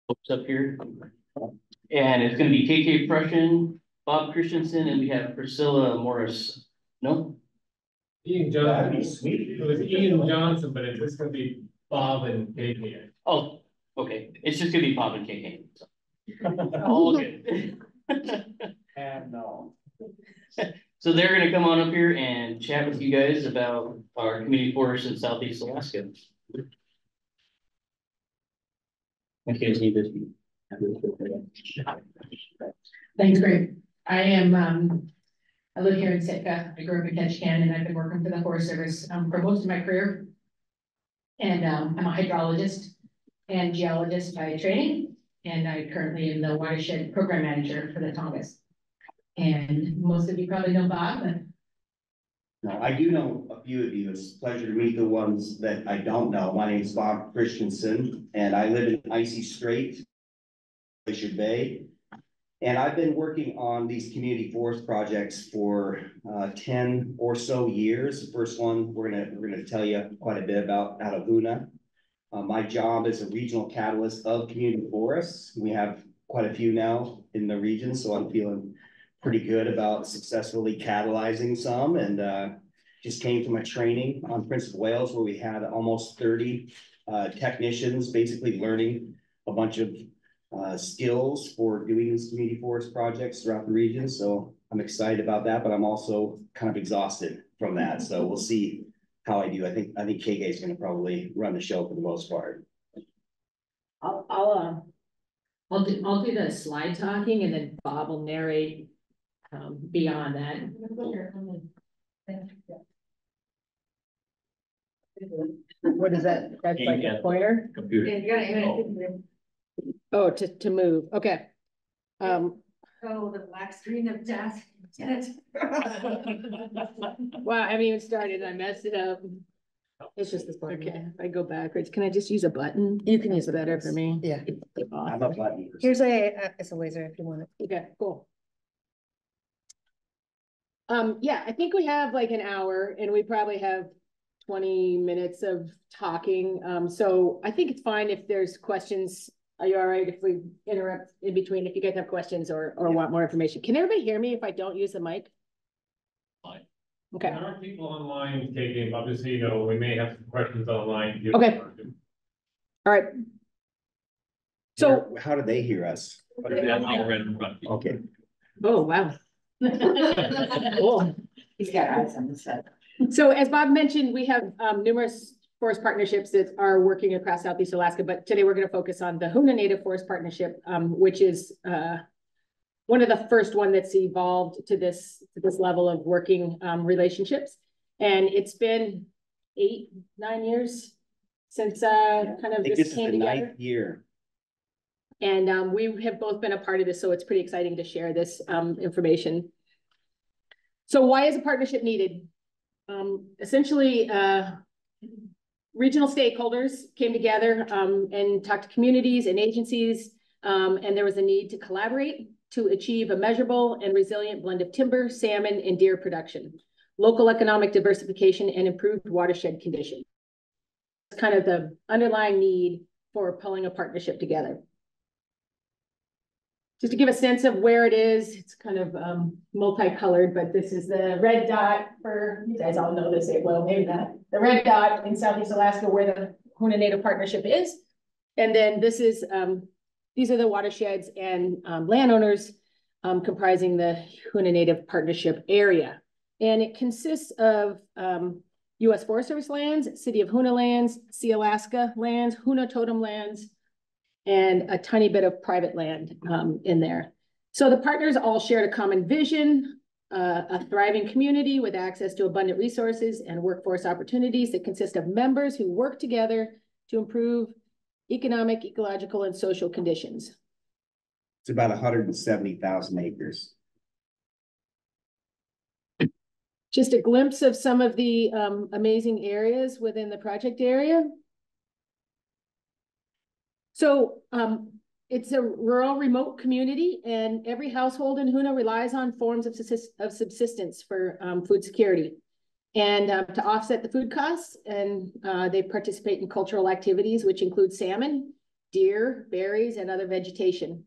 folks up here. And it's going to be KK Prussian, Bob Christensen, and we have Priscilla Morris. No? Ian Johnson. That'd be sweet. It was Ian Johnson, but it's just going to be Bob and KK. Oh, okay. It's just going to be Bob and KK. So. All good. And no. So they're going to come on up here and chat with you guys about our community forest in Southeast Alaska. Okay, need this. Thanks, Greg. I live here in Sitka. I grew up in Ketchikan, and I've been working for the Forest Service for most of my career. And I'm a hydrologist and geologist by training, and I currently am the watershed program manager for the Tongass. And most of you probably know Bob. No, I do know a few of you. It's a pleasure to meet the ones that I don't know. My name is Bob Christensen, and I live in Icy Strait, Glacier Bay. And I've been working on these community forest projects for 10 or so years. The first one we're gonna tell you quite a bit about out of Hoonah. My job is a regional catalyst of community forests. We have quite a few now in the region, so I'm feeling pretty good about successfully catalyzing some, and just came from a training on Prince of Wales where we had almost 30 technicians basically learning a bunch of skills for doing these community forest projects throughout the region. So I'm excited about that, but I'm also kind of exhausted from that. So we'll see how I do. I think KK is going to probably run the show for the most part. I'll do the slide talking, and then Bob will narrate beyond that. What is that? That's like a pointer? Computer. Oh, to move. Okay. Oh, the black screen of death. Well, I haven't even started. I messed it up. It's just this button. Okay, if I go backwards, can I just use a button? You can use it better for me. Yeah. I'm a button. Here's it's a laser if you want it. Okay, cool. Yeah, I think we have like an hour, and we probably have 20 minutes of talking. So I think it's fine if there's questions. Are you all right if we interrupt in between, if you guys have questions or want more information? Can everybody hear me if I don't use the mic? Fine. Okay. There are people online taking, obviously, you know, we may have some questions online. Okay. All right. So how do they hear us? Okay. Oh, wow. Cool. He's got eyes on the set. So as Bob mentioned, we have numerous forest partnerships that are working across Southeast Alaska, but today we're going to focus on the Hoonah Native Forest Partnership, which is one of the first one that's evolved to this level of working relationships. And it's been 8-9 years since kind of this came together. 9th year. And we have both been a part of this, so it's pretty exciting to share this information. So why is a partnership needed? Essentially, regional stakeholders came together and talked to communities and agencies, and there was a need to collaborate to achieve a measurable and resilient blend of timber, salmon, and deer production, local economic diversification, and improved watershed conditions. It's kind of the underlying need for pulling a partnership together. Just to give a sense of where it is, it's kind of multicolored, but this is the red dot for, you guys all know this, well, maybe not. The red dot in Southeast Alaska where the Hoonah Native Partnership is. And then this is, these are the watersheds and landowners comprising the Hoonah Native Partnership area. And it consists of U.S. Forest Service lands, City of Hoonah lands, Sea Alaska lands, Hoonah Totem lands, and a tiny bit of private land in there. So the partners all shared a common vision, a thriving community with access to abundant resources and workforce opportunities that consist of members who work together to improve economic, ecological, and social conditions. It's about 170,000 acres. Just a glimpse of some of the amazing areas within the project area. So it's a rural, remote community, and every household in Hoonah relies on forms of subsistence for food security. And to offset the food costs, and they participate in cultural activities, which include salmon, deer, berries, and other vegetation.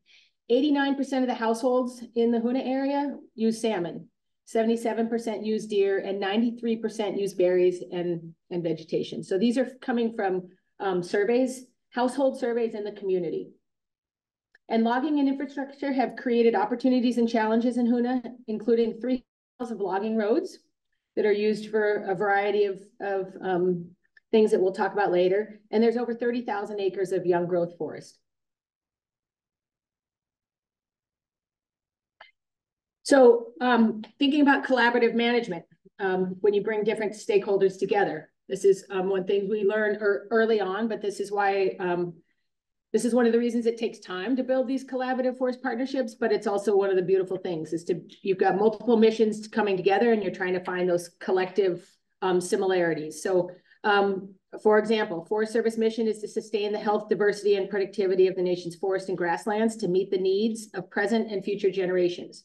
89% of the households in the Hoonah area use salmon. 77% use deer, and 93% use berries and vegetation. So these are coming from surveys, household surveys in the community. And logging and infrastructure have created opportunities and challenges in Hoonah, including 3 miles of logging roads that are used for a variety of things that we'll talk about later. And there's over 30,000 acres of young growth forest. So thinking about collaborative management, when you bring different stakeholders together, this is one thing we learned early on, but this is why, this is one of the reasons it takes time to build these collaborative forest partnerships, but it's also one of the beautiful things is you've got multiple missions coming together and you're trying to find those collective similarities. So for example, Forest Service mission is to sustain the health, diversity, and productivity of the nation's forest and grasslands to meet the needs of present and future generations.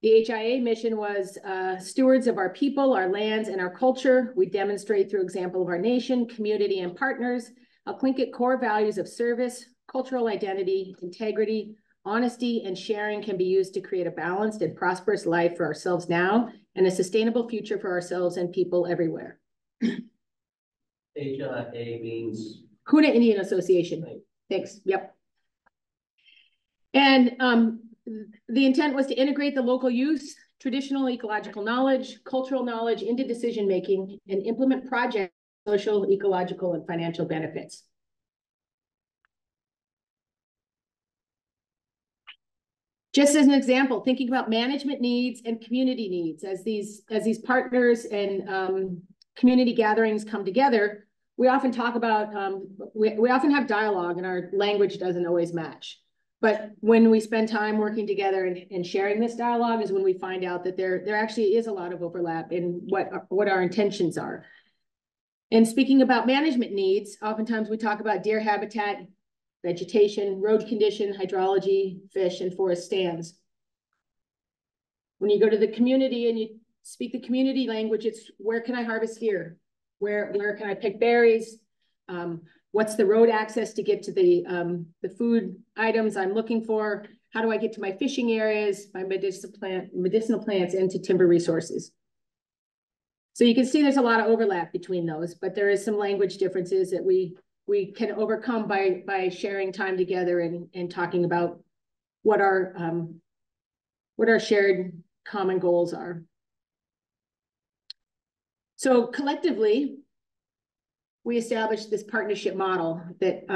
The HIA mission was stewards of our people, our lands, and our culture. We demonstrate through example of our nation, community, and partners, how Tlingit core values of service, cultural identity, integrity, honesty, and sharing can be used to create a balanced and prosperous life for ourselves now and a sustainable future for ourselves and people everywhere. HLFA means? Hoonah Indian Association. Right. Thanks. Yep. And the intent was to integrate the local use, traditional ecological knowledge, cultural knowledge into decision-making and implement projects, social, ecological, and financial benefits. Just as an example, thinking about management needs and community needs as these partners and community gatherings come together, we often talk about, we often have dialogue and our language doesn't always match. But when we spend time working together and sharing this dialogue is when we find out that there actually is a lot of overlap in what our intentions are. And speaking about management needs, oftentimes we talk about deer habitat, vegetation, road condition, hydrology, fish, and forest stands. When you go to the community and you speak the community language, it's where can I harvest deer? Where can I pick berries? What's the road access to get to the food items I'm looking for? How do I get to my fishing areas, my medicinal plants, and to timber resources? So you can see there's a lot of overlap between those, but there is some language differences that we can overcome by sharing time together and talking about what our shared common goals are. So collectively, we established this partnership model that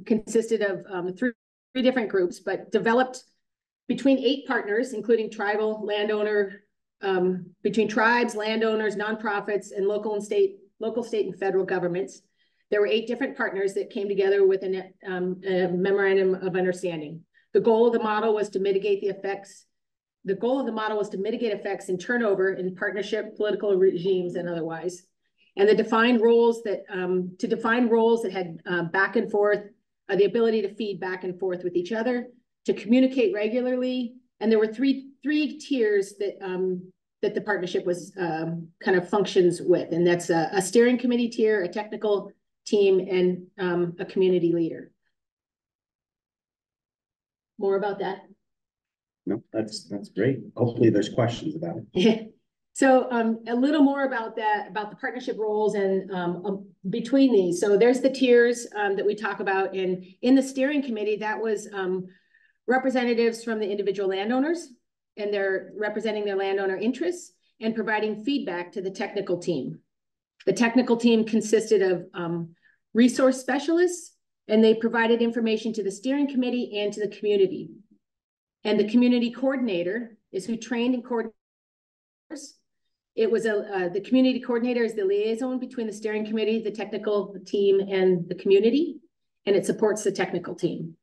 consisted of three different groups, but developed between 8 partners, including tribal landowner, between tribes, landowners, nonprofits, and local, state, and federal governments. There were 8 different partners that came together with a memorandum of understanding. The goal of the model was to mitigate the effects. The goal of the model was to mitigate effects in turnover in partnership, political regimes, and otherwise. And the defined roles that to define roles that had back and forth, the ability to feed back and forth with each other, to communicate regularly. And there were three tiers that that the partnership was kind of functions with, and that's a steering committee tier, a technical team, and a community leader. More about that? No, that's great. Hopefully there's questions about it. So a little more about that, about the partnership roles and between these. So there's the tiers that we talk about. And in the steering committee, that was representatives from the individual landowners, and they're representing their landowner interests and providing feedback to the technical team. The technical team consisted of resource specialists, and they provided information to the steering committee and to the community. And the community coordinator is who trained and coordinated. It was the community coordinator is the liaison between the steering committee, the technical team, and the community, and it supports the technical team.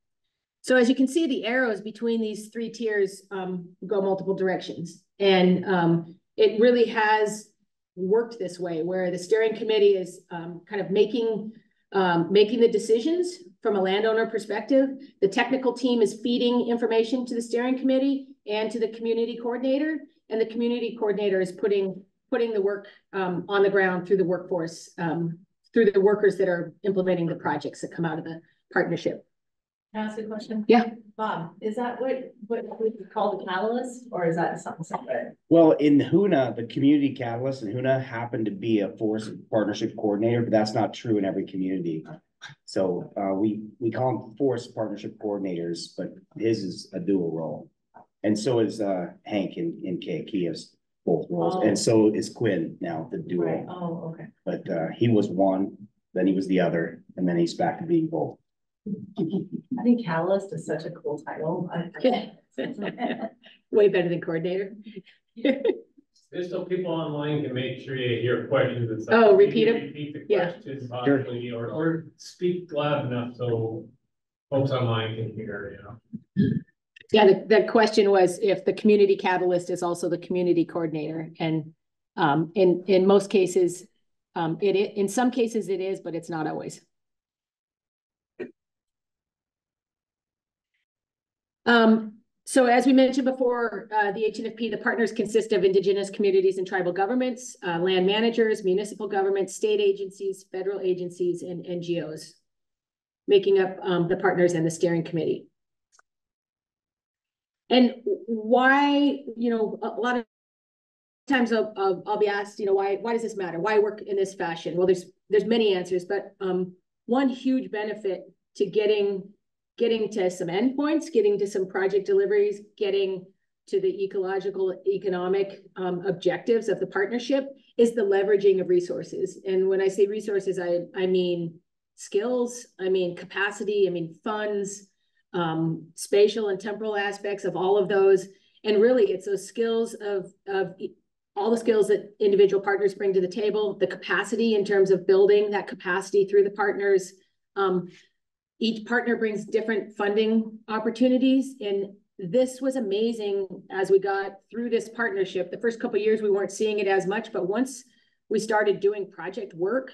So as you can see, the arrows between these 3 tiers go multiple directions. And it really has worked this way, where the steering committee is kind of making the decisions from a landowner perspective. The technical team is feeding information to the steering committee and to the community coordinator, and the community coordinator is putting the work on the ground through the workforce, through the workers that are implementing the projects that come out of partnership. Can I ask a question? Yeah. Bob, is that what we call the catalyst, or is that something separate? Well, in HUNA, the community catalyst in HUNA happened to be a forest partnership coordinator, but that's not true in every community. So we call them forest partnership coordinators, but his is a dual role. And so is Hank in Cake. He has both roles. Oh. And so is Quinn now, the dual. Right, oh, okay. But he was one, then he was the other, and then he's back to being both. I think catalyst is such a cool title. Way better than coordinator. Just so people online can make sure you hear questions and stuff. Oh, repeat them? Repeat the Yeah. questions possibly, or speak loud enough so folks online can hear, you know. Yeah, the question was if the community catalyst is also the community coordinator, and in most cases, in some cases it is, but it's not always. So as we mentioned before, the HNFP, the partners consist of indigenous communities and tribal governments, land managers, municipal governments, state agencies, federal agencies, and NGOs, making up the partners and the steering committee. And why, you know, a lot of times I'll be asked, you know, why does this matter? Why work in this fashion? Well, there's many answers, but one huge benefit to getting to some endpoints, getting to some project deliveries, getting to the ecological, economic objectives of the partnership is the leveraging of resources. And when I say resources, I mean skills, I mean capacity, I mean funds, spatial and temporal aspects of all of those. And really it's those skills of all the skills that individual partners bring to the table, the capacity in terms of building that capacity through the partners. Each partner brings different funding opportunities. And this was amazing as we got through this partnership. The first couple of years, we weren't seeing it as much, but once we started doing project work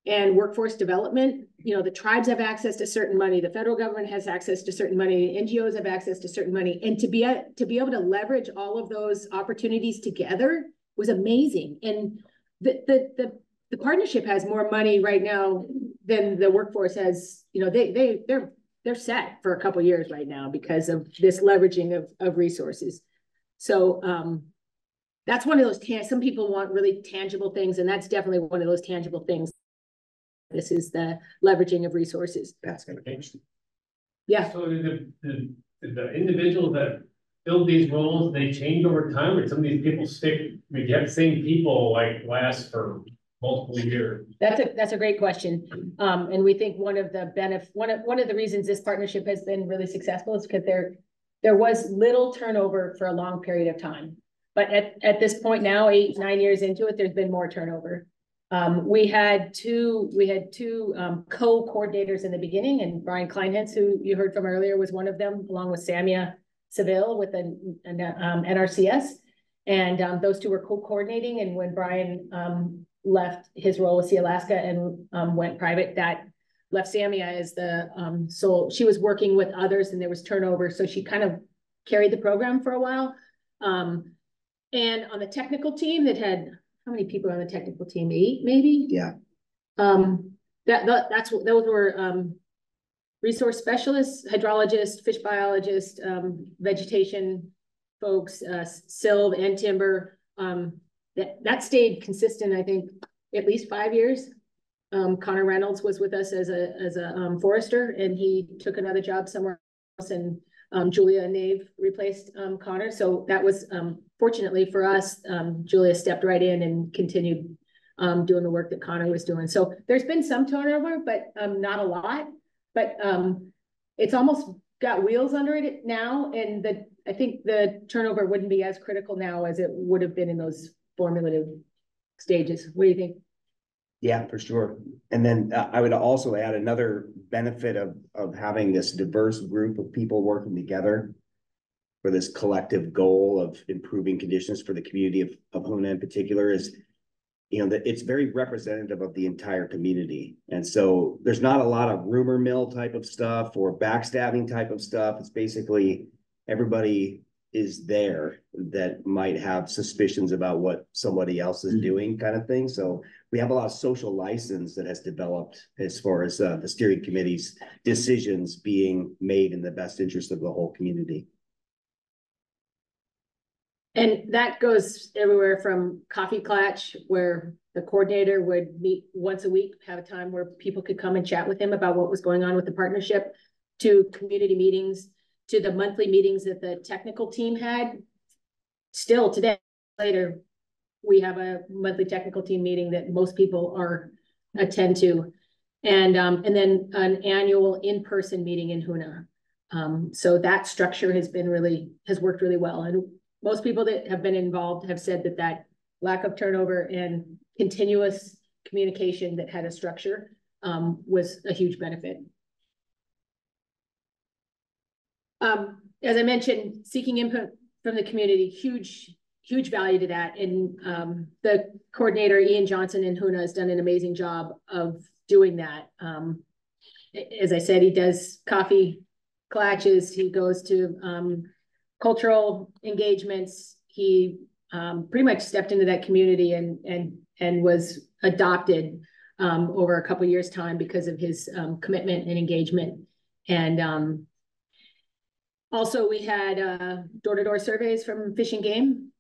and workforce development, you know, the tribes have access to certain money, the federal government has access to certain money, NGOs have access to certain money. And to be able to leverage all of those opportunities together was amazing. And the partnership has more money right now than the workforce has. You know, they're set for a couple of years right now because of this leveraging of resources. So that's one of those, some people want really tangible things, and that's definitely one of those tangible things. This is the leveraging of resources. That's gonna change. Yeah. So the individuals that fill these roles, they change over time, or some of these people stick, we get the same people like last for multiple years? That's a great question. And we think one of the reasons this partnership has been really successful is because there was little turnover for a long period of time. But at this point now, 8-9 years into it, there's been more turnover. We had two co-coordinators in the beginning, and Brian Kleinhans, who you heard from earlier, was one of them, along with Samia Seville with an NRCS. And those two were co-coordinating. And when Brian left his role with Sea Alaska and went private, that left Samia as the sole. She was working with others and there was turnover, so she kind of carried the program for a while. And on the technical team that had, how many people on the technical team? 8 maybe? Yeah. Those were resource specialists, hydrologists, fish biologists, vegetation folks, silv and timber. That stayed consistent, I think, at least 5 years. Connor Reynolds was with us as a forester, and he took another job somewhere else, and Julia Nave replaced Connor. So that was, fortunately for us, Julia stepped right in and continued doing the work that Connor was doing. So there's been some turnover, but not a lot. But it's almost got wheels under it now, and I think the turnover wouldn't be as critical now as it would have been in those formative stages. What do you think? Yeah, for sure. And then I would also add another benefit of having this diverse group of people working together for this collective goal of improving conditions for the community of Hoona in particular is, you know, that it's very representative of the entire community. And so there's not a lot of rumor mill type of stuff or backstabbing type of stuff. It's basically everybody is there that might have suspicions about what somebody else is doing, kind of thing. So we have a lot of social license that has developed as far as the steering committee's decisions being made in the best interest of the whole community. And that goes everywhere from coffee klatch, where the coordinator would meet once a week, have a time where people could come and chat with him about what was going on with the partnership, to community meetings, to the monthly meetings that the technical team had. Still today, later, we have a monthly technical team meeting that most people attend to. And then an annual in-person meeting in Hoonah. So that structure has worked really well. And most people that have been involved have said that lack of turnover and continuous communication that had a structure was a huge benefit. As I mentioned, seeking input from the community, huge value to that. And the coordinator, Ian Johnson in Hoonah, has done an amazing job of doing that. As I said, he does coffee klatches, he goes to cultural engagements. He pretty much stepped into that community and was adopted over a couple of years' time because of his commitment and engagement. And also we had door-to-door surveys from Fish and Game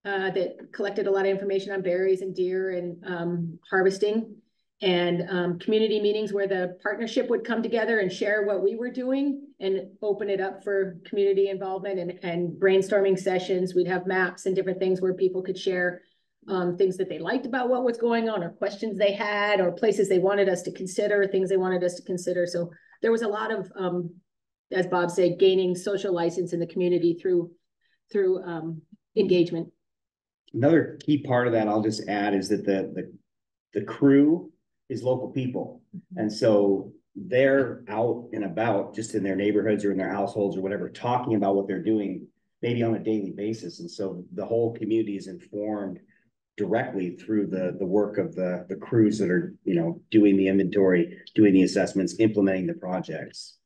that collected a lot of information on berries and deer and harvesting, and community meetings where the partnership would come together and share what we were doing and open it up for community involvement and brainstorming sessions. We'd have maps and different things where people could share things that they liked about what was going on, or questions they had, or places they wanted us to consider, things they wanted us to consider. So there was a lot of, as Bob said, gaining social license in the community through engagement. Another key part of that I'll just add is that the crew is local people. And so they're out and about just in their neighborhoods or in their households or whatever, talking about what they're doing maybe on a daily basis. And so the whole community is informed directly through the work of the crews that are, doing the inventory, doing the assessments, implementing the projects.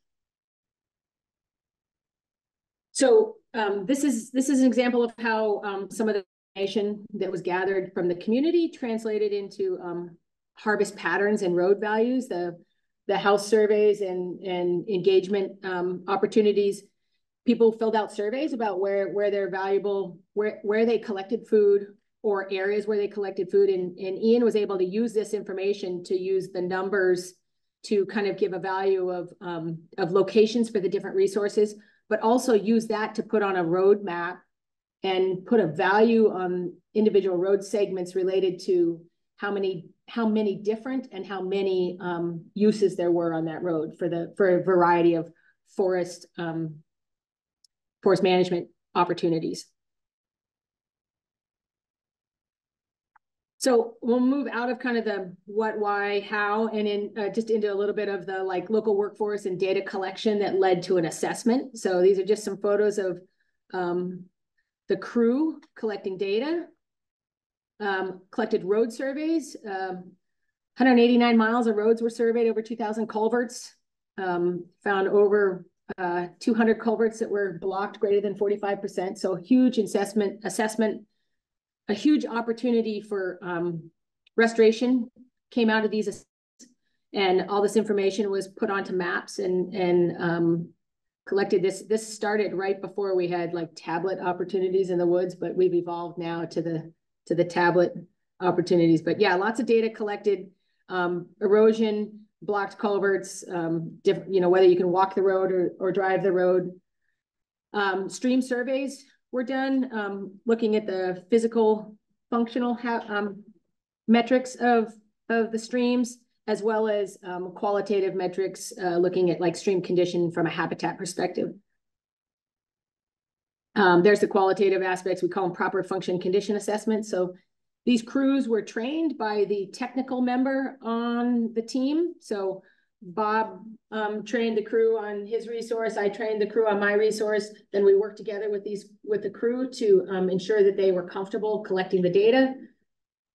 So this is an example of how some of the information that was gathered from the community translated into harvest patterns and road values, the house surveys and engagement opportunities. People filled out surveys about where they're valuable, where they collected food, or areas where they collected food. And Ian was able to use this information to use the numbers to kind of give a value of locations for the different resources, but also use that to put on a road map and put a value on individual road segments related to how many different and how many uses there were on that road for a variety of forest management opportunities. So we'll move out of kind of the what, why, how, and in just into a little bit of the local workforce and data collection that led to an assessment. So these are just some photos of the crew collecting data, collected road surveys. 189 miles of roads were surveyed, over 2,000 culverts, found over 200 culverts that were blocked greater than 45%. So huge assessment, a huge opportunity for restoration came out of these, and all this information was put onto maps and collected. This started right before we had tablet opportunities in the woods, but we've evolved now to the tablet opportunities. But yeah, lots of data collected, erosion, blocked culverts, whether you can walk the road or drive the road. Stream surveys were done, looking at the physical functional metrics of the streams, as well as qualitative metrics, looking at stream condition from a habitat perspective. There's the qualitative aspects. We call them proper function condition assessments. So these crews were trained by the technical member on the team. So Bob trained the crew on his resource. I trained the crew on my resource. Then we worked together with the crew to ensure that they were comfortable collecting the data.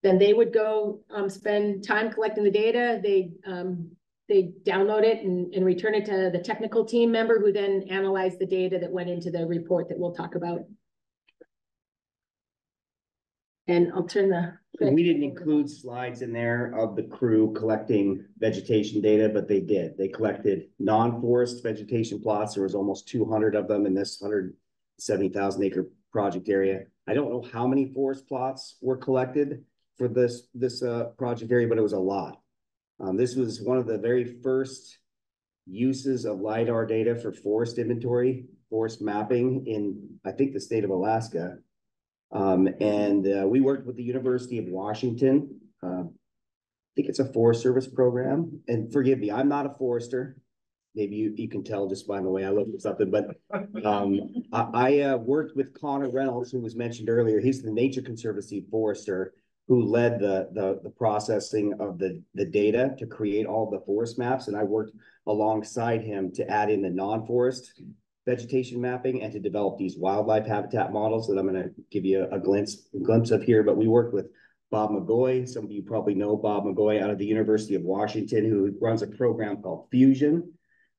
Then they would go spend time collecting the data. They they download it and return it to the technical team member who then analyzed the data that went into the report that we'll talk about. And I'll turn the. We didn't include slides in there of the crew collecting vegetation data, but they did. They collected non-forest vegetation plots. There was almost 200 of them in this 170,000 acre project area. I don't know how many forest plots were collected for this project area, but it was a lot. This was one of the very first uses of LiDAR data for forest inventory, forest mapping in, I think, the state of Alaska. We worked with the University of Washington. I think it's a Forest Service program. And forgive me, I'm not a forester. Maybe you can tell just by the way I look at something, but I worked with Connor Reynolds, who was mentioned earlier. He's the Nature Conservancy forester who led the processing of the data to create all the forest maps. And I worked alongside him to add in the non-forest vegetation mapping and to develop these wildlife habitat models that I'm going to give you a glimpse of here. But we worked with Bob McGoy. Some of you probably know Bob McGoy out of the University of Washington, who runs a program called Fusion,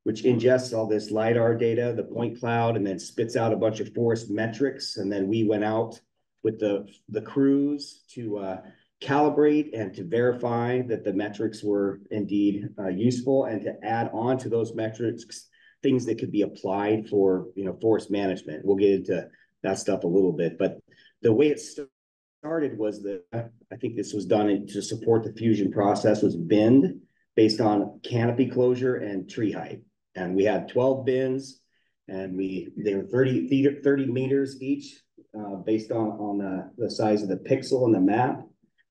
which ingests all this LiDAR data, the point cloud, and then spits out a bunch of forest metrics. And then we went out with the crews to calibrate and to verify that the metrics were indeed useful, and to add on to those metrics things that could be applied for, forest management. We'll get into that stuff a little bit, but the way it started was that I think this was done to support the fusion process was binned based on canopy closure and tree height. And we had 12 bins, and they were 30 meters each, based on the size of the pixel in the map.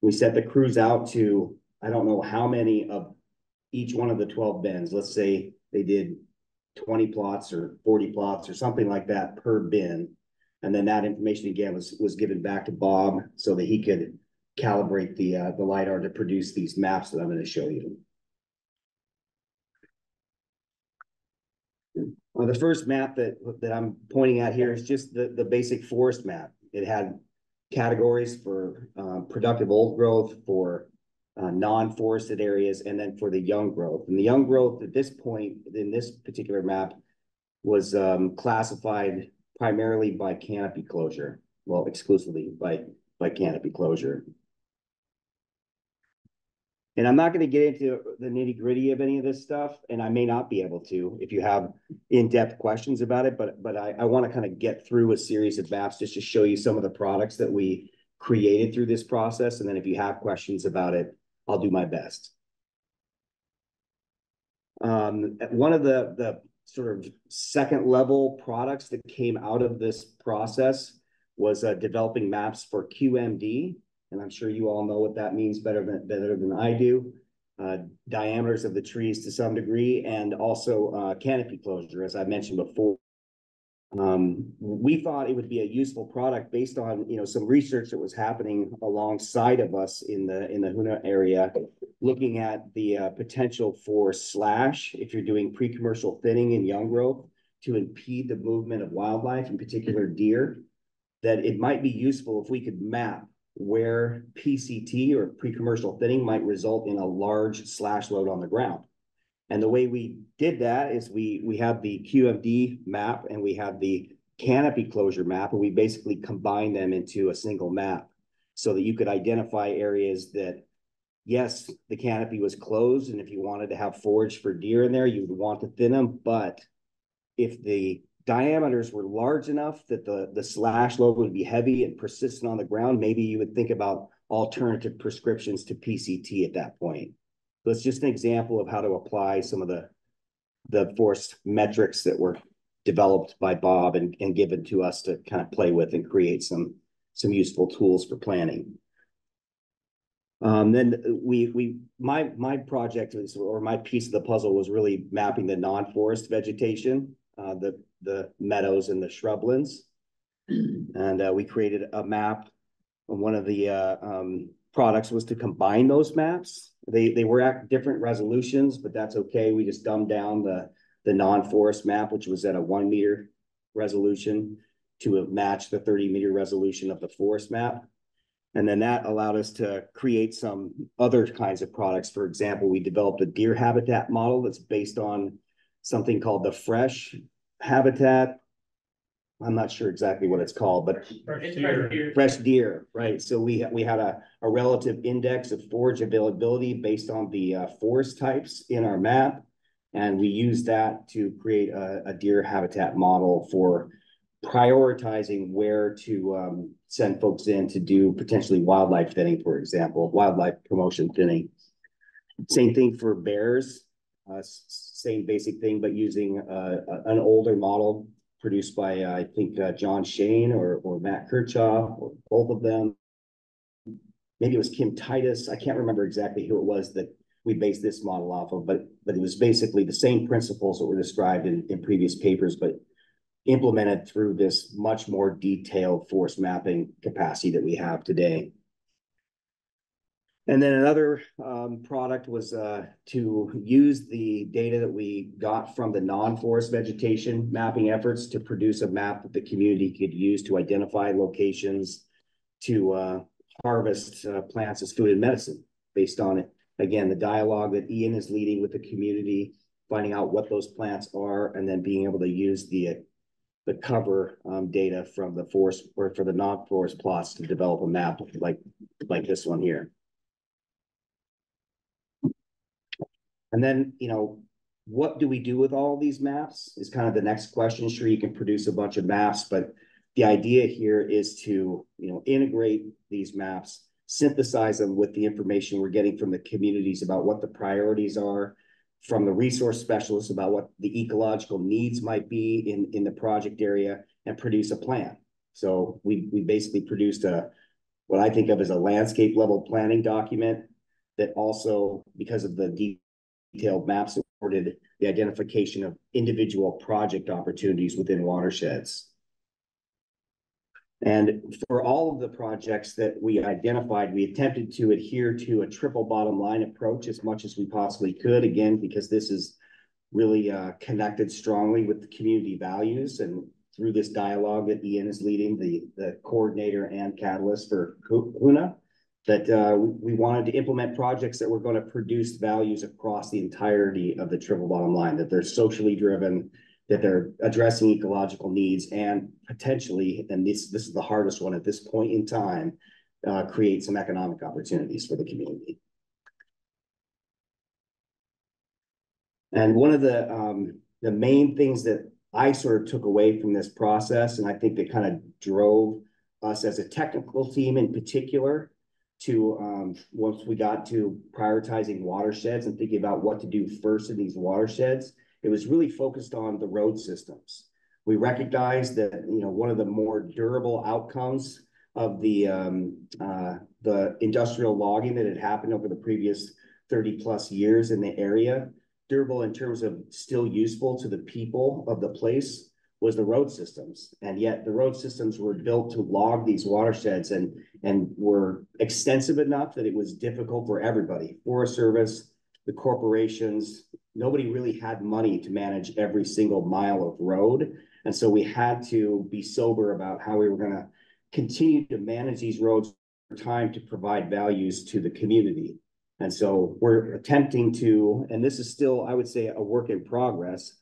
We set the crews out to, I don't know how many of each one of the 12 bins. Let's say they did 20 plots or 40 plots or something like that per bin. And then that information again was given back to Bob so that he could calibrate the LiDAR to produce these maps that I'm going to show you. The first map that I'm pointing at here is just the basic forest map. It had categories for productive old growth, for non-forested areas, and then for the young growth. And the young growth at this point in this particular map was classified primarily by canopy closure. Well, exclusively by canopy closure. And I'm not going to get into the nitty-gritty of any of this stuff, and I may not be able to if you have in-depth questions about it, but I want to kind of get through a series of maps just to show you some of the products that we created through this process. And then if you have questions about it, I'll do my best. One of the sort of second level products that came out of this process was developing maps for QMD. And I'm sure you all know what that means better than I do. Diameters of the trees to some degree, and also canopy closure, as I mentioned before. We thought it would be a useful product based on some research that was happening alongside of us in the Hoonah area, looking at the potential for slash, if you're doing pre-commercial thinning and young growth, to impede the movement of wildlife, in particular deer. That it might be useful if we could map where PCT or pre-commercial thinning might result in a large slash load on the ground. And the way we did that is we have the QMD map and we have the canopy closure map, and we basically combine them into a single map so that you could identify areas that, yes, the canopy was closed, and if you wanted to have forage for deer in there, you would want to thin them. But if the diameters were large enough that the slash load would be heavy and persistent on the ground, maybe you would think about alternative prescriptions to PCT at that point. So it's just an example of how to apply some of the forest metrics that were developed by Bob and given to us to kind of play with and create some useful tools for planning. Then my project was, or my piece of the puzzle was really mapping the non-forest vegetation, the meadows and the shrublands. And we created a map. One of the products was to combine those maps. They were at different resolutions, but that's okay. We just dumbed down the non-forest map, which was at a 1 meter resolution, to match the 30 meter resolution of the forest map. And then that allowed us to create some other kinds of products. For example, we developed a deer habitat model that's based on something called the fresh habitat. I'm not sure exactly what it's called, but fresh deer, right? So we had a relative index of forage availability based on the forest types in our map. And we used that to create a deer habitat model for prioritizing where to send folks in to do potentially wildlife thinning, for example, wildlife promotion thinning. Same thing for bears, same basic thing, but using an older model produced by, I think, John Shane or Matt Kirchhoff, or both of them. Maybe it was Kim Titus. I can't remember exactly who it was that we based this model off of, but it was basically the same principles that were described in previous papers, but implemented through this much more detailed forest mapping capacity that we have today. And then another product was to use the data that we got from the non-forest vegetation mapping efforts to produce a map that the community could use to identify locations to harvest plants as food and medicine based on it. Again, the dialogue that Ian is leading with the community, finding out what those plants are, and then being able to use the cover data from the forest or for the non-forest plots to develop a map like this one here. And then, you know, what do we do with all these maps is kind of the next question. Sure, you can produce a bunch of maps, but the idea here is to, you know, integrate these maps, synthesize them with the information we're getting from the communities about what the priorities are, from the resource specialists about what the ecological needs might be in the project area, and produce a plan. So we basically produced what I think of as a landscape level planning document that also, because of the detailed maps, supported the identification of individual project opportunities within watersheds. And for all of the projects that we identified, we attempted to adhere to a triple bottom line approach as much as we possibly could, again, because this is really connected strongly with the community values. And through this dialogue that Ian is leading, the coordinator and catalyst for HUNA, that we wanted to implement projects that were going to produce values across the entirety of the triple bottom line, that they're socially driven, that they're addressing ecological needs, and potentially, and this is the hardest one at this point in time, create some economic opportunities for the community. And one of the main things that I sort of took away from this process, and I think that kind of drove us as a technical team in particular to, once we got to prioritizing watersheds and thinking about what to do first in these watersheds, it was really focused on the road systems. We recognized that, you know, one of the more durable outcomes of the industrial logging that had happened over the previous 30 plus years in the area, durable in terms of still useful to the people of the place, was the road systems. And yet the road systems were built to log these watersheds and were extensive enough that it was difficult for everybody, Forest Service, the corporations. Nobody really had money to manage every single mile of road. And so we had to be sober about how we were going to continue to manage these roads for time to provide values to the community. And so we're attempting to, and this is still, I would say, a work in progress,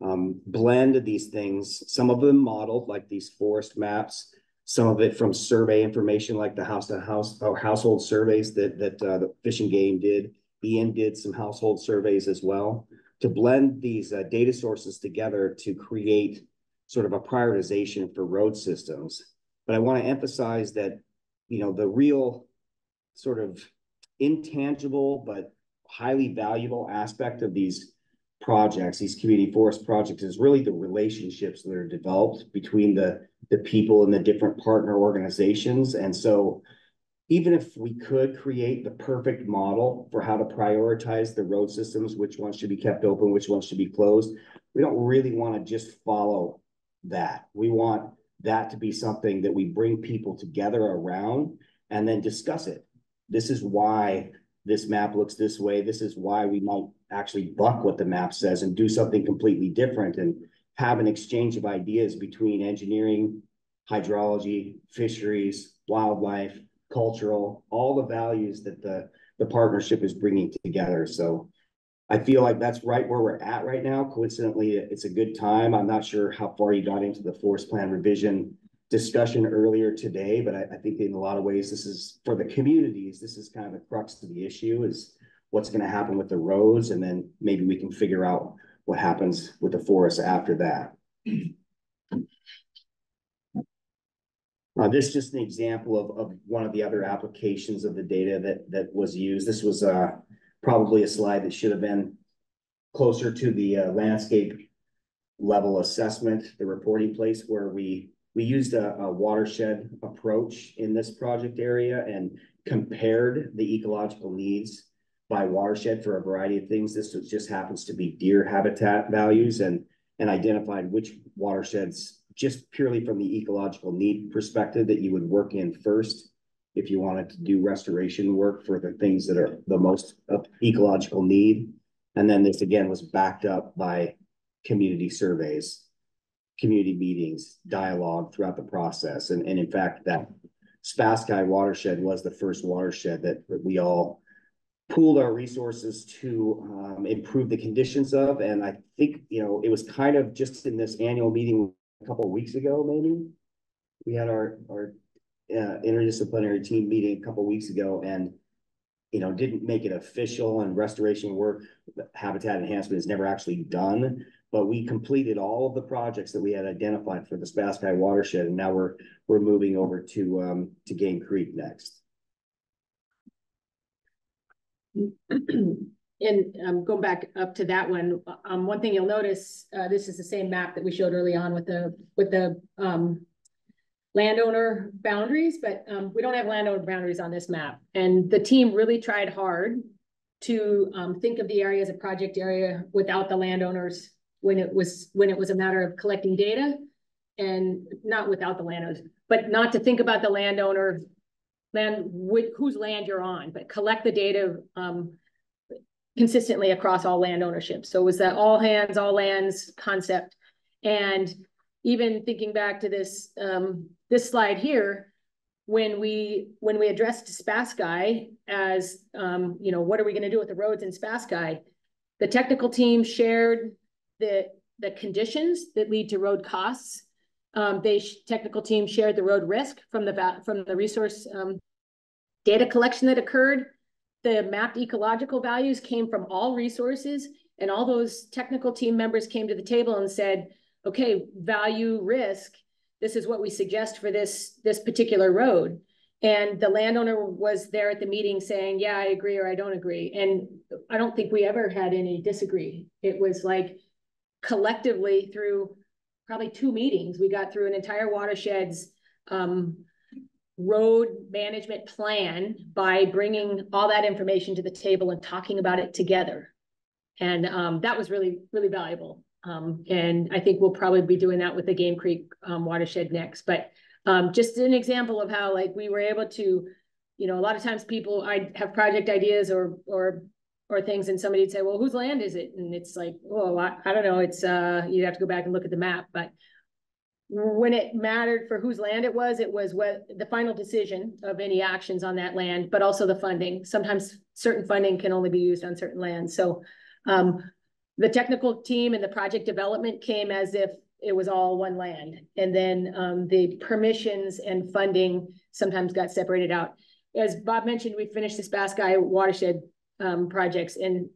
blend these things, some of them modeled like these forest maps, some of it from survey information like the house-to-house or household surveys that the Fish and Game did. Ian did some household surveys as well, to blend these data sources together to create sort of a prioritization for road systems. But I want to emphasize that, you know, the real sort of intangible but highly valuable aspect of these projects, these community forest projects, is really the relationships that are developed between the people and the different partner organizations. And so even if we could create the perfect model for how to prioritize the road systems, which ones should be kept open, which ones should be closed, we don't really want to just follow that. We want that to be something that we bring people together around and then discuss it. This is why this map looks this way. This is why we might actually buck what the map says and do something completely different, and have an exchange of ideas between engineering, hydrology, fisheries, wildlife, cultural, all the values that the partnership is bringing together. So I feel like that's right where we're at right now. Coincidentally, it's a good time. I'm not sure how far you got into the forest plan revision discussion earlier today, but I think in a lot of ways, this is for the communities, this is kind of the crux of the issue is what's going to happen with the roads. And then maybe we can figure out what happens with the forest after that. This is just an example of one of the other applications of the data that was used. This was probably a slide that should have been closer to the landscape level assessment, the reporting place where we used a watershed approach in this project area and compared the ecological needs by watershed for a variety of things. This just happens to be deer habitat values and identified which watersheds, just purely from the ecological need perspective, that you would work in first if you wanted to do restoration work for the things that are the most of ecological need. And then this again was backed up by community surveys, community meetings, dialogue throughout the process. And in fact, that Spaskai watershed was the first watershed that we all pooled our resources to improve the conditions of. And I think, you know, it was kind of just in this annual meeting a couple of weeks ago, maybe we had our interdisciplinary team meeting a couple of weeks ago, and you know, didn't make it official, and restoration work, habitat enhancement is never actually done, but we completed all of the projects that we had identified for the Spaskai watershed, and now we're moving over to Game Creek next. And going back up to that one, one thing you'll notice, this is the same map that we showed early on with the landowner boundaries, but we don't have landowner boundaries on this map. And the team really tried hard to think of the area as a project area without the landowners when it was a matter of collecting data, and not without the landowners, but not to think about the landowner whose land you're on, but collect the data consistently across all land ownership. So it was that all hands, all lands concept. And even thinking back to this this slide here, when we addressed Spaskai as you know, what are we going to do with the roads in Spaskai? The technical team shared the conditions that lead to road costs. Technical team shared the road risk from the resource data collection that occurred. The mapped ecological values came from all resources, and all those technical team members came to the table and said, okay, value risk, this is what we suggest for this particular road. And the landowner was there at the meeting saying, yeah, I agree, or I don't agree. And I don't think we ever had any disagree. It was like collectively through probably 2 meetings, we got through an entire watershed's road management plan by bringing all that information to the table and talking about it together. And that was really, really valuable. And I think we'll probably be doing that with the Game Creek watershed next. But just an example of how, like, we were able to, you know, a lot of times I'd have project ideas or things, and somebody'd say, well, whose land is it? And it's like, oh, I don't know. It's you'd have to go back and look at the map. But when it mattered for whose land it was what the final decision of any actions on that land, but also the funding. Sometimes certain funding can only be used on certain lands. So the technical team and the project development came as if it was all one land. And then the permissions and funding sometimes got separated out. As Bob mentioned, we finished the Spaskai watershed projects. And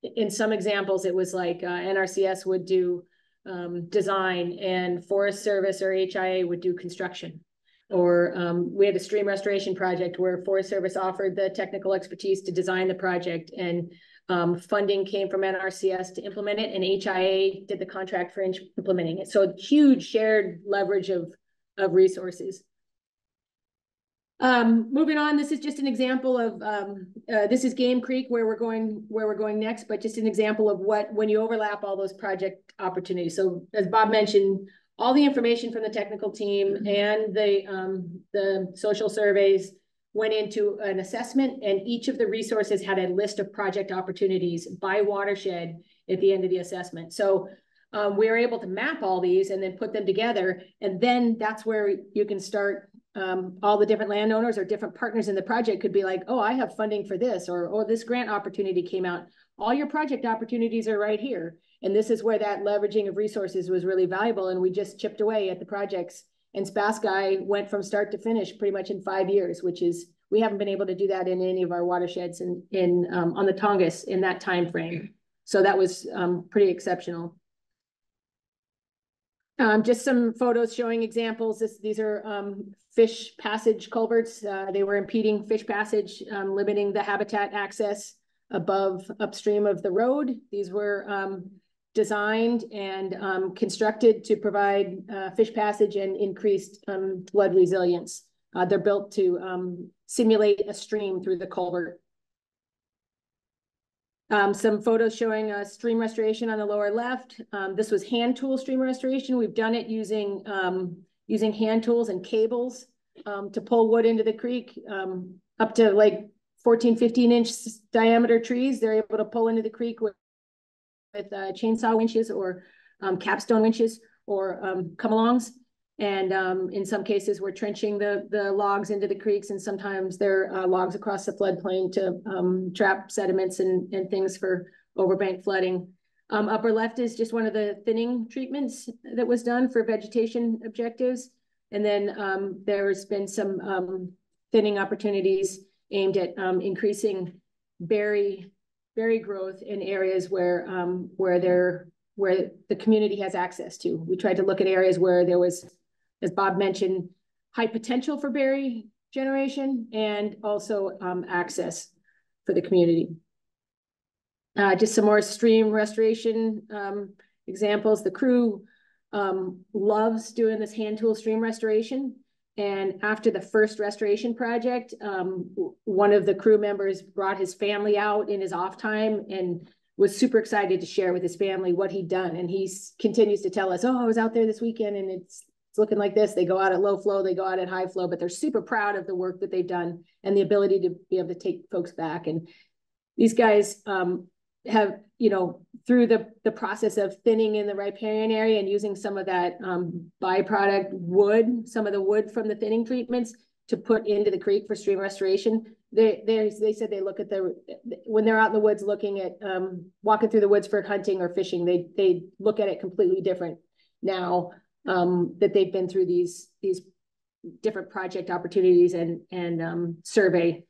in some examples, it was like NRCS would do design, and Forest Service or HIA would do construction. Or we had a stream restoration project where Forest Service offered the technical expertise to design the project, and funding came from NRCS to implement it, and HIA did the contract for implementing it. So huge shared leverage of resources. Moving on, this is just an example of, this is Game Creek where we're going next, but just an example of when you overlap all those project opportunities. So as Bob mentioned, all the information from the technical team and the social surveys went into an assessment, and each of the resources had a list of project opportunities by watershed at the end of the assessment. So we were able to map all these and then put them together, and then that's where you can start all the different landowners or different partners in the project could be like, oh, I have funding for this, or oh, this grant opportunity came out. All your project opportunities are right here. And this is where that leveraging of resources was really valuable. And we just chipped away at the projects. And Spassky went from start to finish pretty much in 5 years, which is, we haven't been able to do that in any of our watersheds on the Tongass in that time frame. So that was pretty exceptional. Just some photos showing examples. These are fish passage culverts. They were impeding fish passage, limiting the habitat access upstream of the road. These were designed and constructed to provide fish passage and increased flood resilience. They're built to simulate a stream through the culvert. Some photos showing stream restoration on the lower left. This was hand tool stream restoration. We've done it using hand tools and cables to pull wood into the creek, up to like 14, 15-inch diameter trees. They're able to pull into the creek with chainsaw winches or capstone winches or come-alongs. And in some cases, we're trenching the logs into the creeks, and sometimes they're logs across the floodplain to trap sediments and things for overbank flooding. Upper left is just one of the thinning treatments that was done for vegetation objectives. And then there's been some thinning opportunities aimed at increasing berry growth in areas where the community has access to. We tried to look at areas where there was, as Bob mentioned, high potential for berry generation and also access for the community. Just some more stream restoration examples. The crew loves doing this hand tool stream restoration. And after the first restoration project, one of the crew members brought his family out in his off time and was super excited to share with his family what he'd done. And he continues to tell us, oh, I was out there this weekend and it's looking like this. They go out at low flow, they go out at high flow, but they're super proud of the work that they've done and the ability to be able to take folks back. And these guys have, through the process of thinning in the riparian area and using some of that byproduct wood, some of the wood from the thinning treatments to put into the creek for stream restoration. They said they look at when they're out in the woods looking at walking through the woods for hunting or fishing, they look at it completely different now that they've been through these different project opportunities and survey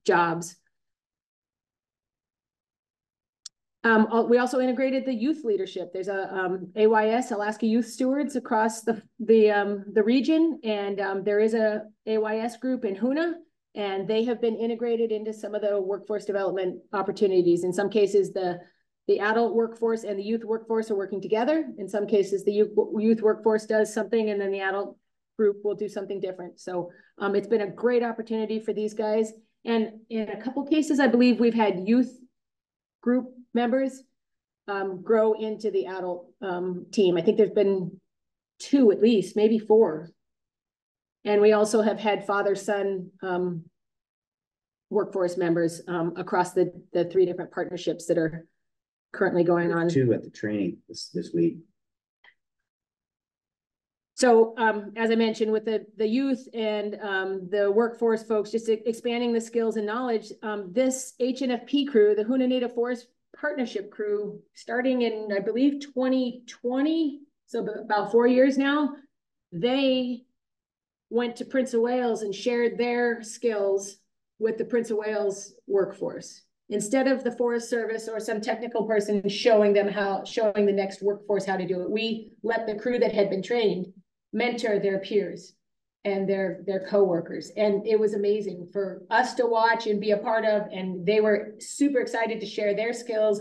jobs. We also integrated the youth leadership. There's a AYS, Alaska Youth Stewards, across the region, and there is a AYS group in Hoonah, and they have been integrated into some of the workforce development opportunities. In some cases, the adult workforce and the youth workforce are working together. In some cases, the youth workforce does something, and then the adult group will do something different. So it's been a great opportunity for these guys. And in a couple cases, I believe we've had youth group members grow into the adult team. I think there's been 2 at least, maybe 4. And we also have had father-son workforce members across the 3 different partnerships that are currently going on. 2 at the training this week. So as I mentioned, with the youth and the workforce folks, just expanding the skills and knowledge, this HNFP crew, the Hoonah Native Forest Partnership crew, starting in, I believe, 2020, so about 4 years now, they went to Prince of Wales and shared their skills with the Prince of Wales workforce. Instead of the Forest Service or some technical person showing the next workforce how to do it, we let the crew that had been trained mentor their peers and their coworkers. And it was amazing for us to watch and be a part of, and they were super excited to share their skills.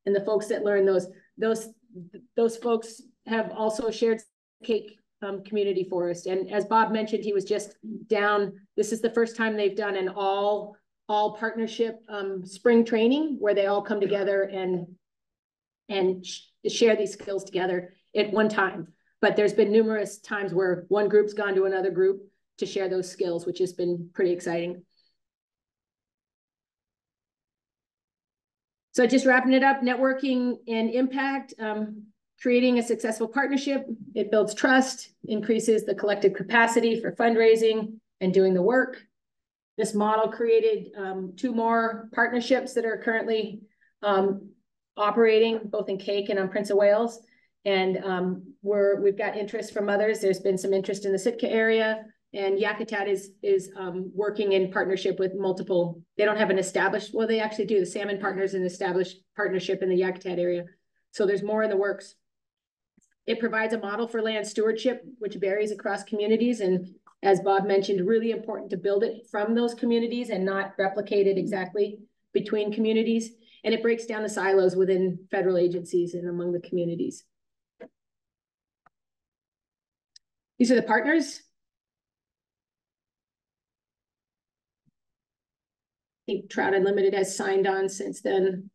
And the folks that learned those folks have also shared Cake Community Forest. And as Bob mentioned, he was just down. This is the first time they've done an all partnership spring training where they all come together and share these skills together at one time. But there's been numerous times where one group's gone to another group to share those skills, which has been pretty exciting. So just wrapping it up, networking and impact. Creating a successful partnership, it builds trust, increases the collective capacity for fundraising and doing the work. This model created 2 more partnerships that are currently operating both in Cake and on Prince of Wales. And we've got interest from others. There's been some interest in the Sitka area, and Yakutat is working in partnership with multiple. They don't have an established, well, they actually do. The Salmon Partners an established partnership in the Yakutat area. So there's more in the works. It provides a model for land stewardship, which varies across communities. And as Bob mentioned, really important to build it from those communities and not replicate it exactly between communities. And it breaks down the silos within federal agencies and among the communities. These are the partners. I think Trout Unlimited has signed on since then.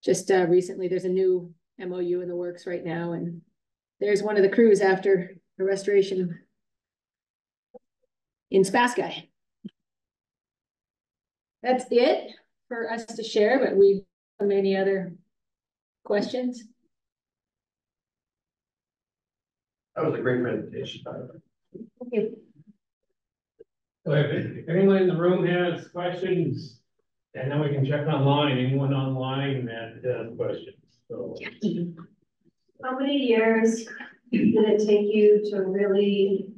Just recently, there's a new MOU in the works right now, and there's one of the crews after the restoration in Spasky. That's it for us to share, but we have any other questions? That was a great presentation, by the way. Okay. So if anyone in the room has questions, and then we can check online, anyone online that has questions, so. How many years did it take you to really,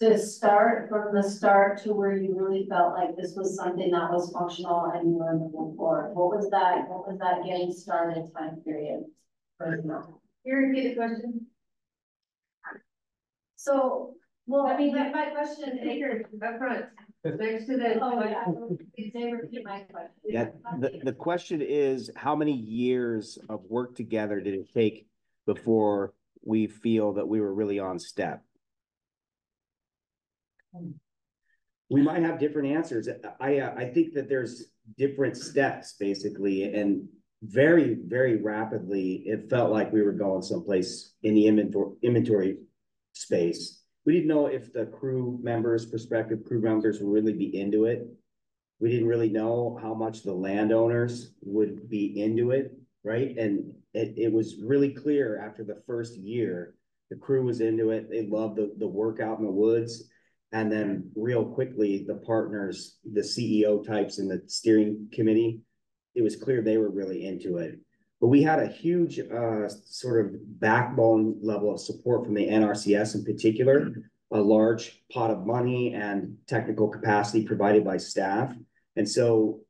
to start from the start to where you really felt like this was something that was functional and you were moving forward? What was that getting started time period? Can you repeat the question? So, well, I mean, my question here up front, next to the, oh yeah, please repeat my question. Yeah, the question is, how many years of work together did it take before we feel that we were really on step? We might have different answers. I think that there's different steps basically, and very, very rapidly, it felt like we were going someplace in the inventory space. We didn't know if the prospective crew members would really be into it. We didn't really know how much the landowners would be into it, right? And it was really clear after the first year, the crew was into it. They loved the work out in the woods. And then real quickly, the partners, the CEO types in the steering committee, it was clear they were really into it. But we had a huge sort of backbone level of support from the NRCS in particular, a large pot of money and technical capacity provided by staff. And so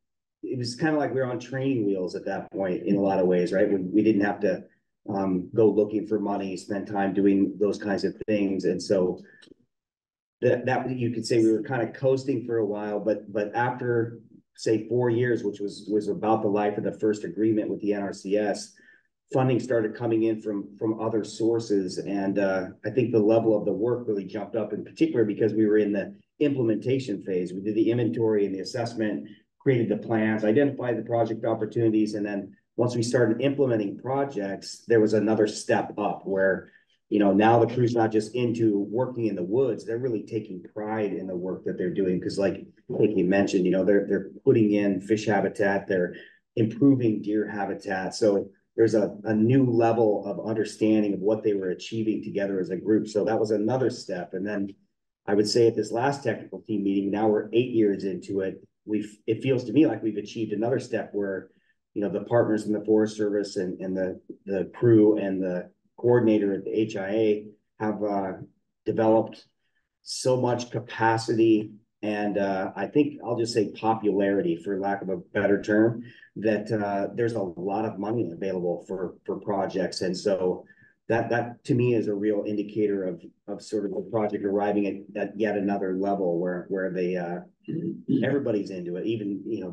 it was kind of like we were on training wheels at that point in a lot of ways, right? We didn't have to go looking for money, spend time doing those kinds of things. And so that you could say we were kind of coasting for a while, but after say 4 years, which was about the life of the first agreement with the NRCS, funding started coming in from other sources. And I think the level of the work really jumped up, in particular because we were in the implementation phase. We did the inventory and the assessment, created the plans, identified the project opportunities. And then once we started implementing projects, there was another step up where, you know, now the crew's not just into working in the woods, they're really taking pride in the work that they're doing. Because like you mentioned, you know, they're putting in fish habitat, they're improving deer habitat. So there's a new level of understanding of what they were achieving together as a group. So that was another step. And then I would say at this last technical team meeting, now we're 8 years into it. It feels to me like we've achieved another step where, you know, the partners in the Forest Service and the crew and the coordinator at the HIA have developed so much capacity and I think I'll just say popularity, for lack of a better term, that there's a lot of money available for projects. And so that to me is a real indicator of sort of the project arriving at yet another level where they everybody's into it. Even, you know,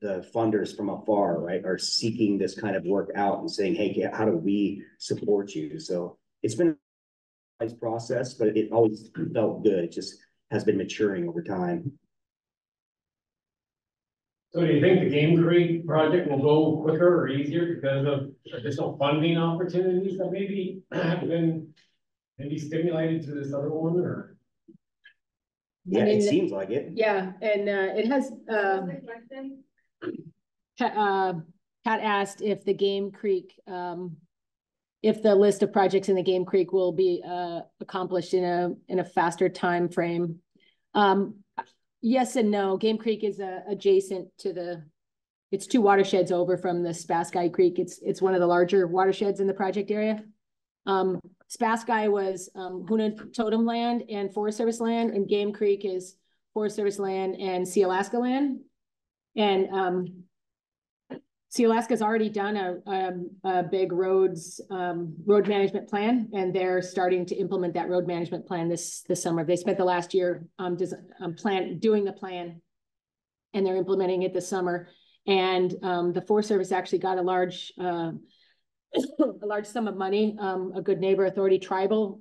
the funders from afar, right, are seeking this kind of work out and saying, hey, how do we support you? So it's been a nice process, but it always felt good. It just has been maturing over time. So do you think the Game Creek project will go quicker or easier because of additional funding opportunities that maybe have been stimulated through this other one, or? Yeah, it seems like it. Yeah, and it has, Pat asked if the Game Creek if the list of projects in the Game Creek will be accomplished in a faster time frame. Yes and no. Game Creek is adjacent to it's 2 watersheds over from the Spasky Creek. It's one of the larger watersheds in the project area. Spasky was Hoona Totem land and Forest Service land, and Game Creek is Forest Service land and Sea Alaska land. And Sea Alaska's already done a big road management plan, and they're starting to implement that road management plan this summer. They spent the last year doing the plan, and they're implementing it this summer. And the Forest Service actually got a large sum of money, a Good Neighbor Authority tribal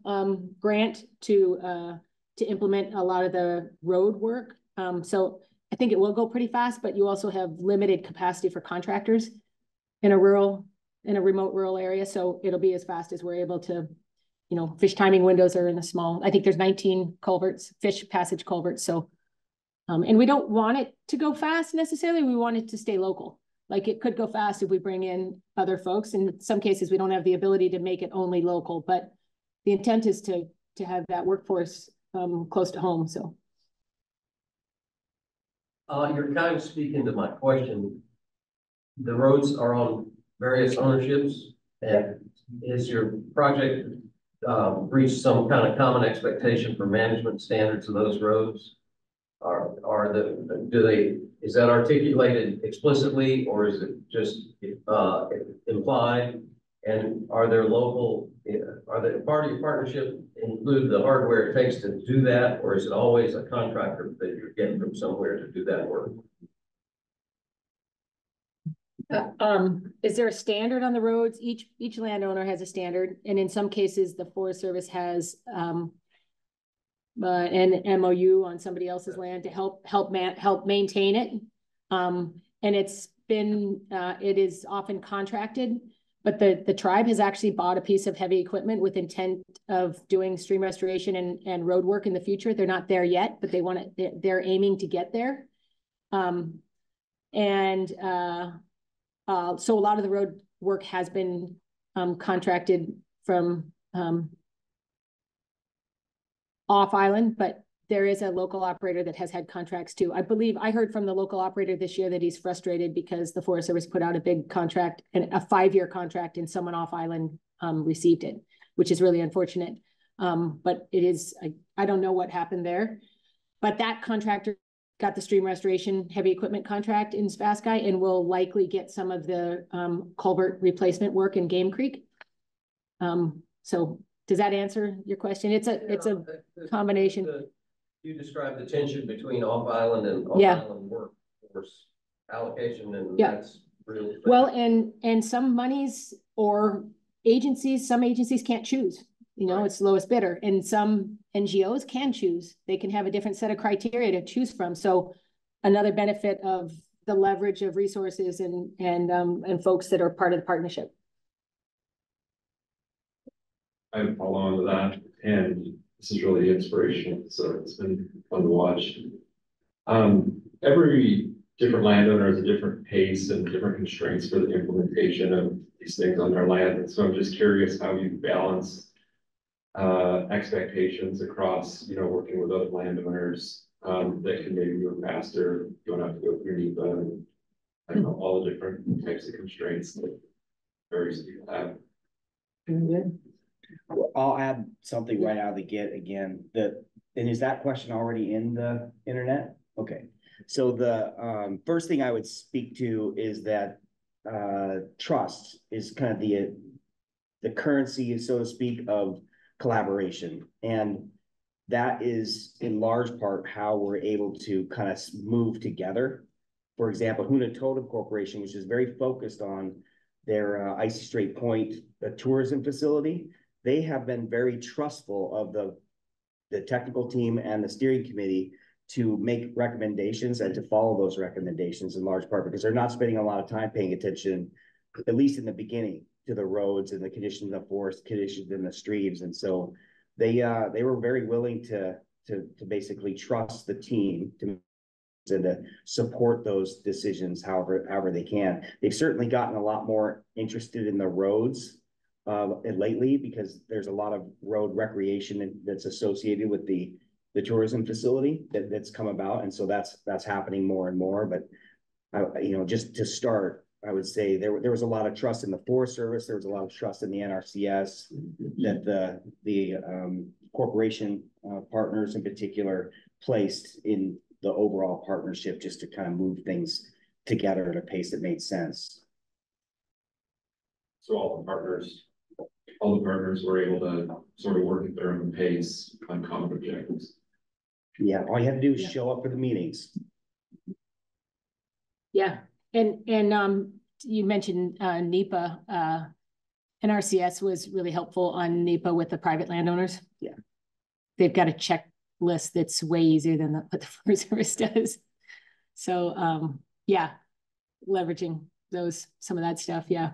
grant to implement a lot of the road work. So I think it will go pretty fast, but you also have limited capacity for contractors in a remote rural area. So it'll be as fast as we're able to, fish timing windows are in a small, I think there's 19 culverts, fish passage culverts. So, and we don't want it to go fast necessarily. We want it to stay local. Like it could go fast if we bring in other folks. In some cases, we don't have the ability to make it only local, but the intent is to have that workforce close to home. So. You're kind of speaking to my question. The roads are on various ownerships, and is your project reached some kind of common expectation for management standards of those roads? Is that articulated explicitly, or is it just implied? And are there part of your partnership include the hardware it takes to do that, or is it always a contractor that you're getting from somewhere to do that work? Is there a standard on the roads? Each landowner has a standard, and in some cases, the Forest Service has an MOU on somebody else's land to help maintain it. And it is often contracted. But the tribe has actually bought a piece of heavy equipment with intent of doing stream restoration and road work in the future. They're not there yet, but they're aiming to get there. So a lot of the road work has been contracted from off island, but there is a local operator that has had contracts too. I believe I heard from the local operator this year that he's frustrated because the Forest Service put out a big contract, and a 5-year contract, and someone off island received it, which is really unfortunate. But it is, I don't know what happened there, but that contractor got the stream restoration heavy equipment contract in Spasky and will likely get some of the culvert replacement work in Game Creek. So does that answer your question? It's a combination. You described the tension between off-island and off-island workforce allocation, and that's really well, and some monies or some agencies can't choose. It's lowest bidder, and some NGOs can choose. They can have a different set of criteria to choose from. So another benefit of the leverage of resources and folks that are part of the partnership. I would follow on to that, and this is really inspirational, so it's been fun to watch. Every different landowner has a different pace and different constraints for the implementation of these things on their land, and so I'm just curious how you balance expectations across, working with other landowners that can maybe move faster. You don't have to go through NEPA and I don't know all the different types of constraints that various people have. Good. I'll add something right out of the gate again. And is that question already in the internet? Okay. So the first thing I would speak to is that trust is kind of the currency, so to speak, of collaboration. And that is in large part how we're able to kind of move together. For example, Hoona Totem Corporation, which is very focused on their Icy Strait Point tourism facility, they have been very trustful of the technical team and the steering committee to make recommendations and to follow those recommendations in large part because they're not spending a lot of time paying attention, at least in the beginning, to the roads and the conditions of the forest, conditions in the streams. And so they were very willing to basically trust the team and to support those decisions however they can. They've certainly gotten a lot more interested in the roads lately, because there's a lot of road recreation that's associated with the tourism facility that's come about. And so that's happening more and more. But just to start, I would say there was a lot of trust in the Forest Service. There was a lot of trust in the NRCS that the corporation partners in particular placed in the overall partnership, just to kind of move things together at a pace that made sense. So all the partners were able to sort of work at their own pace on common objectives. Yeah, all you have to do is show up for the meetings. Yeah, and you mentioned NEPA. NRCS was really helpful on NEPA with the private landowners. Yeah. They've got a checklist that's way easier than what the Forest Service does. So yeah, leveraging some of that stuff, yeah.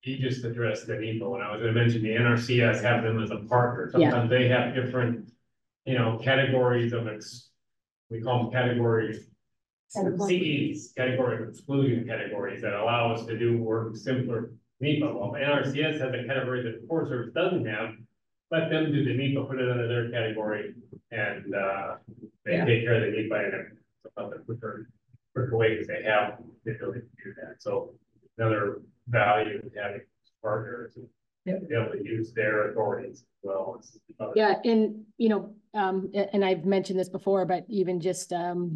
You just addressed the NEPA when I was gonna mention the NRCS have them as a partner. Sometimes they have different, categories of we call them categories. CEs, category of exclusion categories that allow us to do work simpler NEPA. Well, NRCS has a category that the Forest Service doesn't have. Let them do the NEPA, put it under their category, and they take care of the NEPA in a quicker way because they have the ability to do that. So another value of having partners and be able to use their authorities as well. Yeah, and and I've mentioned this before, but even just Trout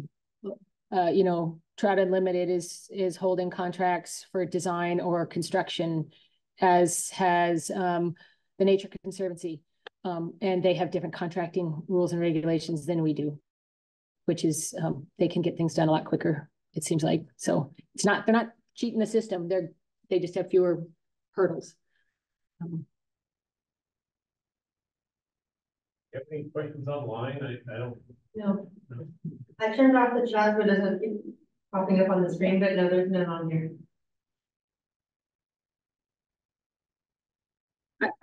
Unlimited is holding contracts for design or construction, as has the Nature Conservancy, and they have different contracting rules and regulations than we do, which is they can get things done a lot quicker, it seems like. So they're not cheating the system. They just have fewer hurdles. You have any questions online? I don't. No. I turned off the chat, but it doesn't keep popping up on the screen, but no, there's none on here.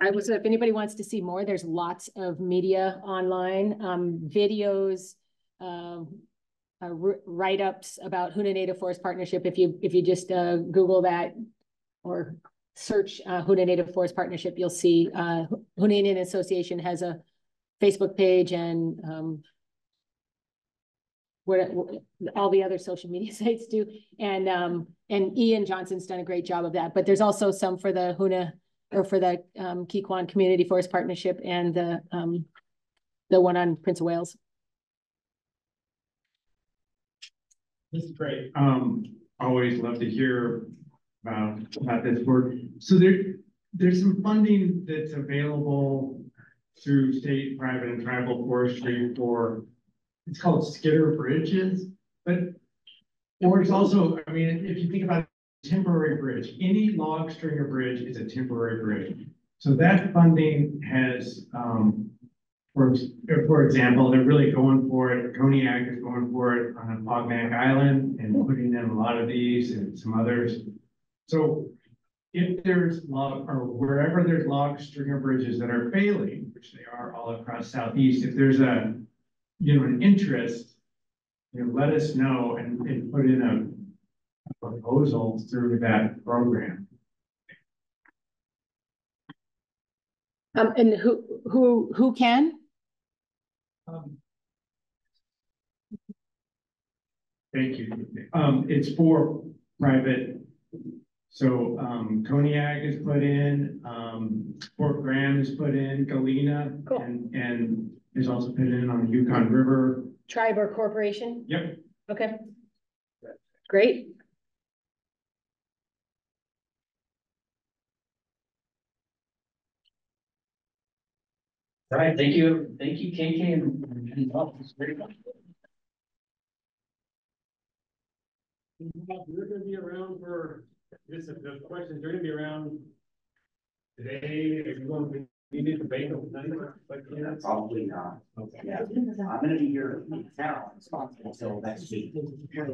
I was, if anybody wants to see more, there's lots of media online, videos, write-ups about Hoonah Native Forest Partnership. If you just Google that or search Hoonah Native Forest Partnership, you'll see Hoonah Indian Association has a Facebook page, and where all the other social media sites do, and Ian Johnson's done a great job of that. But there's also some for the Hoonah or for the Keequan Community Forest Partnership, and the one on Prince of Wales. This is great. Always love to hear about this work. So there's some funding that's available through state, private, and tribal forestry for, it's called skidder bridges, or it's also, I mean, if you think about it, temporary bridge, any log stringer bridge is a temporary bridge. So that funding has, for example, they're really going for it. Kodiak is going for it on Pognac Island and putting in a lot of these and some others. So if there's wherever there's log stringer bridges that are failing, which they are all across Southeast, if there's an interest, let us know and put in a proposal through that program. And who can? Thank you. It's for private. So Kodiak is put in, Fort Graham is put in, Galena, cool. and is also put in on the Yukon River. Tribe or corporation? Yep. Okay. Great. All right, thank you, KK, and Bob. It's very much. You're going to be around for this. The questions are going to be around today. If you want to need to debate tonight, probably not. Okay. Yeah, I'm going to be here now, until next week. Yeah.